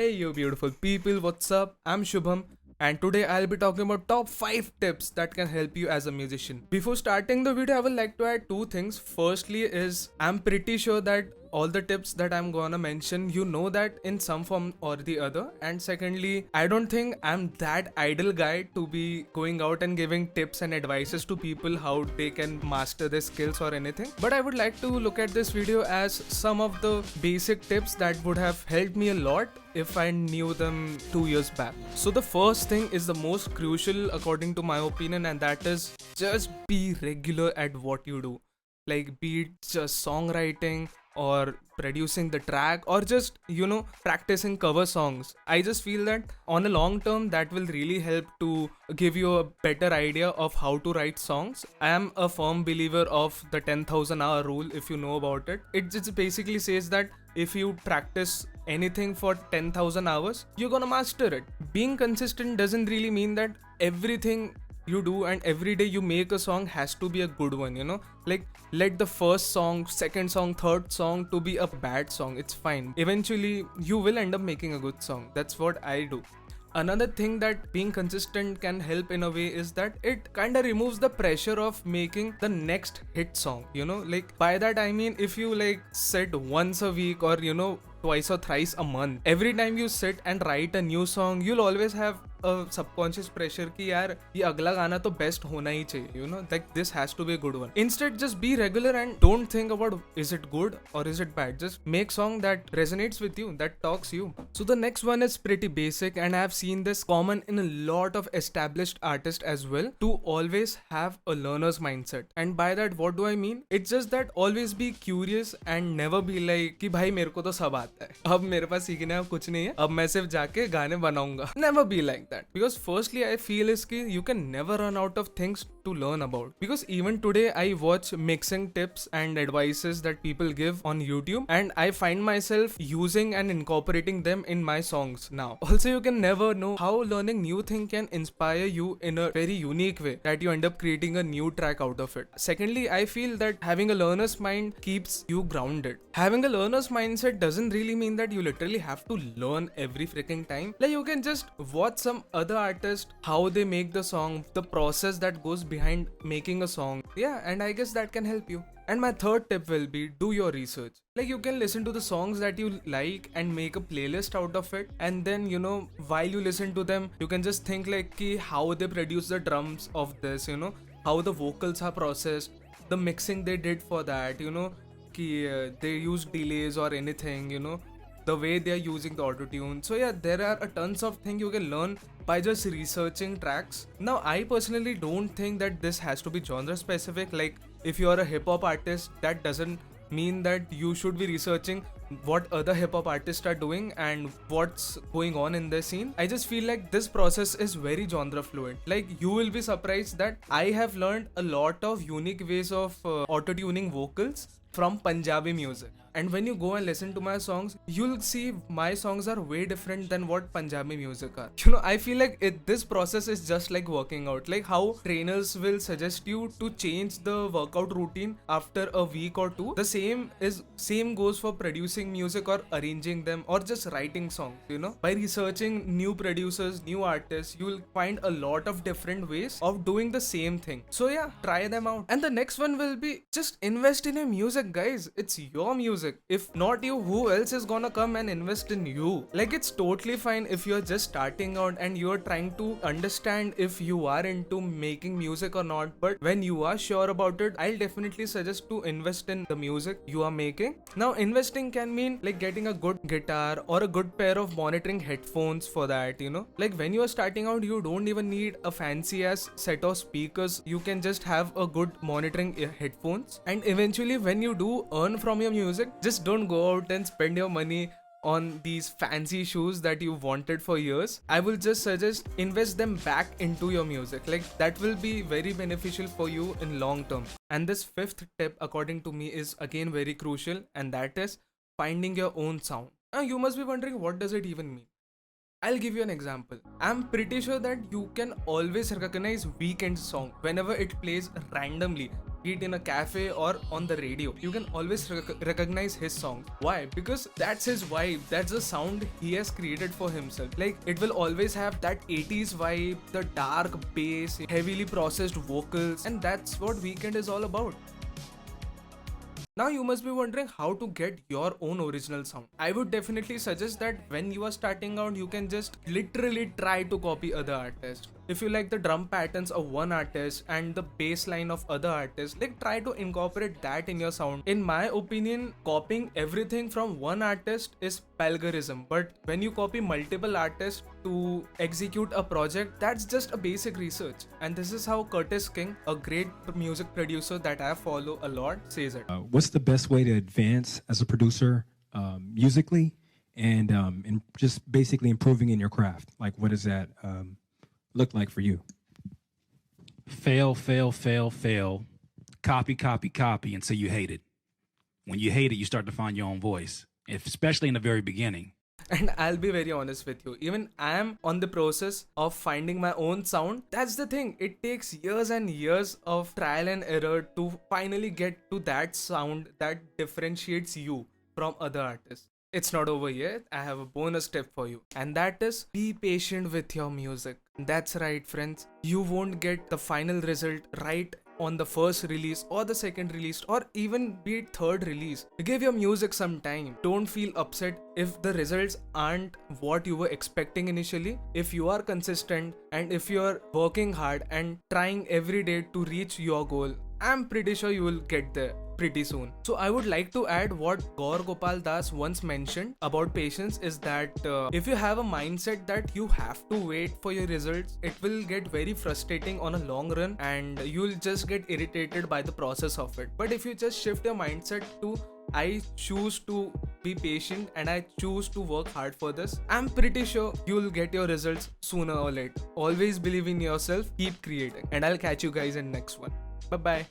Hey, you beautiful people, what's up? I'm Shubham, and today I'll be talking about top 5 tips that can help you as a musician. Before starting the video, I would like to add two things. Firstly, is I'm pretty sure that all the tips that I'm gonna mention, you know that in some form or the other. And secondly, I don't think I'm that idle guy to be going out and giving tips and advices to people how they can master their skills or anything. But I would like to look at this video as some of the basic tips that would have helped me a lot if I knew them 2 years back. So the first thing is the most crucial according to my opinion, and that is just be regular at what you do. Like be it just songwriting or producing the track or just practicing cover songs. I just feel that on a long term that will really help to give you a better idea of how to write songs. I am a firm believer of the 10,000 hour rule, if you know about it. It just basically says that if you practice anything for 10,000 hours, you're gonna master it. Being consistent doesn't really mean that everything you do and every day you make a song has to be a good one. Like, let the first song, second song, third song to be a bad song, it's fine. Eventually you will end up making a good song. That's what I do. Another thing that being consistent can help in a way is that it kind of removes the pressure of making the next hit song. Like, by that I mean, if you like sit once a week or twice or thrice a month, every time you sit and write a new song, you'll always have a subconscious pressure कि यार ये अगला गाना तो best होना ही चाहिए, like this has to be a good one. Instead, just be regular and don't think about is it good or is it bad. Just make song that resonates with you, that talks you. So the next one is pretty basic, and I have seen this common in a lot of established artists as well, to always have a learner's mindset. And by that, what do I mean? It's just that always be curious and never be like कि भाई मेरे को तो सब आता है, अब मेरे पास सीखने अब कुछ नहीं है, अब मैं सिर्फ जाके गाने बनाऊंगा. Never be like that, because firstly I feel is कि you can never run out of things to learn about. Because even today I watch mixing tips and advices that people give on YouTube, and I find myself using and incorporating them in my songs now. Also, you can never know how learning new thing can inspire you in a very unique way that you end up creating a new track out of it. Secondly, I feel that having a learner's mind keeps you grounded. Having a learner's mindset doesn't really mean that you literally have to learn every freaking time. Like, you can just watch some other artist, how they make the song, the process that goes behind making a song. Yeah, and I guess that can help you. And my third tip will be do your research. Like, you can listen to the songs that you like and make a playlist out of it, and then while you listen to them, you can just think like ki how they produce the drums of this, how the vocals are processed, the mixing they did for that, they use delays or anything, the way they are using the auto tune. So yeah, there are a tons of things you can learn by just researching tracks. Now, I personally don't think that this has to be genre specific. Like, if you are a hip hop artist, that doesn't mean that you should be researching what other hip hop artists are doing and what's going on in the scene. I just feel like this process is very genre fluid. Like, you will be surprised that I have learned a lot of unique ways of auto tuning vocals from Punjabi music. And when you go and listen to my songs, you'll see my songs are way different than what Punjabi music are. I feel like this process is just like working out. Like how trainers will suggest you to change the workout routine after a week or two. The same goes for producing music or arranging them or just writing songs. By researching new producers, new artists, you will find a lot of different ways of doing the same thing. So yeah, try them out. And the next one will be just invest in your music, guys. It's your music. If not you, who else is gonna come and invest in you? Like, it's totally fine if you're just starting out and you're trying to understand if you are into making music or not. But when you are sure about it, I'll definitely suggest to invest in the music you are making. Now, investing can mean like getting a good guitar or a good pair of monitoring headphones for that. Like, when you are starting out, you don't even need a fancy ass set of speakers. You can just have a good monitoring headphones. And eventually, when you do earn from your music, just don't go out and spend your money on these fancy shoes that you wanted for years. I will just suggest invest them back into your music. Like, that will be very beneficial for you in long term. And this fifth tip, according to me, is again very crucial, and that is finding your own sound. Now, you must be wondering, what does it even mean? I'll give you an example. I'm pretty sure that you can always recognize Weeknd's song whenever it plays randomly, be it in a cafe or on the radio. You can always recognize his songs. Why? Because that's his vibe. That's the sound he has created for himself. Like, it will always have that 80s vibe, the dark bass, heavily processed vocals, and that's what Weeknd is all about. Now you must be wondering how to get your own original sound. I would definitely suggest that when you are starting out, you can just literally try to copy other artists. If you like the drum patterns of one artist and the bass line of other artists, like, try to incorporate that in your sound. In my opinion, copying everything from one artist is plagiarism. But when you copy multiple artists to execute a project, that's just a basic research. And this is how Curtis King, a great music producer that I follow a lot, says it. What's the best way to advance as a producer musically and just basically improving in your craft? Like, what does that look like for you? Fail, fail, fail, fail. Copy, copy, copy until you hate it. When you hate it, you start to find your own voice, especially in the very beginning. And I'll be very honest with you, even I am on the process of finding my own sound. That's the thing, it takes years and years of trial and error to finally get to that sound that differentiates you from other artists. It's not over yet. I have a bonus tip for you, and that is be patient with your music. That's right, friends. You won't get the final result right on the first release or the second release or even be it third release. Give your music some time. Don't feel upset if the results aren't what you were expecting initially. If you are consistent and if you are working hard and trying every day to reach your goal, I'm pretty sure you will get there pretty soon. So I would like to add what Gaur Gopal Das once mentioned about patience is that if you have a mindset that you have to wait for your results, it will get very frustrating on a long run and you'll just get irritated by the process of it. But if you just shift your mindset to I choose to be patient and I choose to work hard for this, I'm pretty sure you'll get your results sooner or later. Always believe in yourself, keep creating, and I'll catch you guys in next one. Bye bye.